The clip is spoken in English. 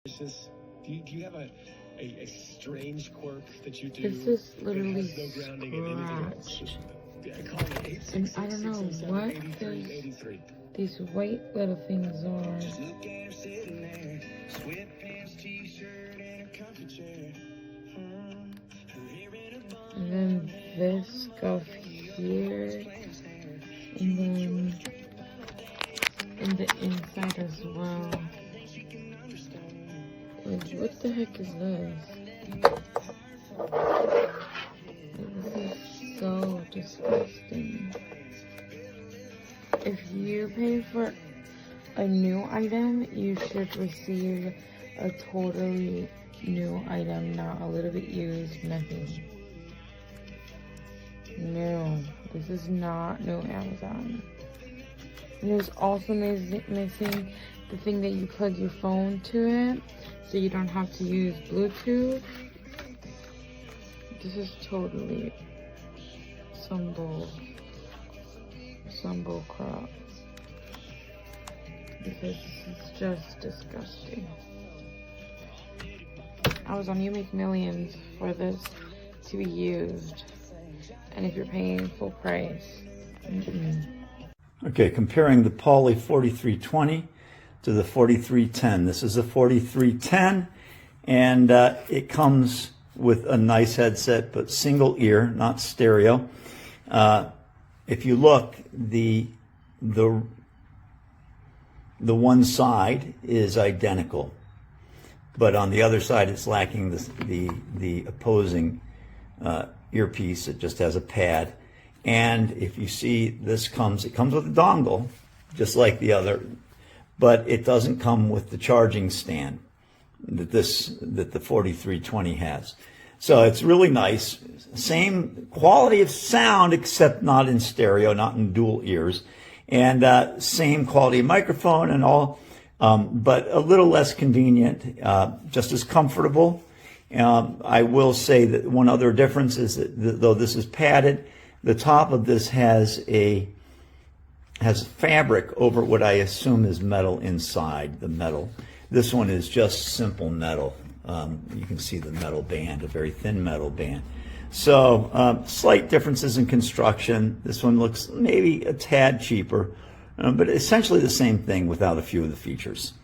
Do you have a strange quirk that you do? This is literally scratched. And I don't know what these white little things are. And then this stuff here. And then in the inside as well. Like, what the heck is this? This is so disgusting. If you pay for a new item, you should receive a totally new item, not a little bit used, nothing. No, this is not no Amazon. And it was also missing the thing that you plug your phone to it, so you don't have to use Bluetooth. This is totally some bull crap. Because this is just disgusting. Amazon, you make millions for this to be used. And if you're paying full price. Okay, comparing the Poly 4320 to the 4310. This is a 4310, and it comes with a nice headset, but single ear, not stereo. If you look, the one side is identical, but on the other side it's lacking the opposing earpiece. It just has a pad. And if you see, it comes with a dongle, just like the other, but it doesn't come with the charging stand that the 4320 has. So it's really nice. Same quality of sound, except not in stereo, not in dual ears, and same quality of microphone and all, but a little less convenient, just as comfortable. I will say that one other difference is that though this is padded, the top of this has fabric over what I assume is metal inside the metal. This one is just simple metal. You can see the metal band, a very thin metal band. So slight differences in construction. This one looks maybe a tad cheaper, but essentially the same thing without a few of the features.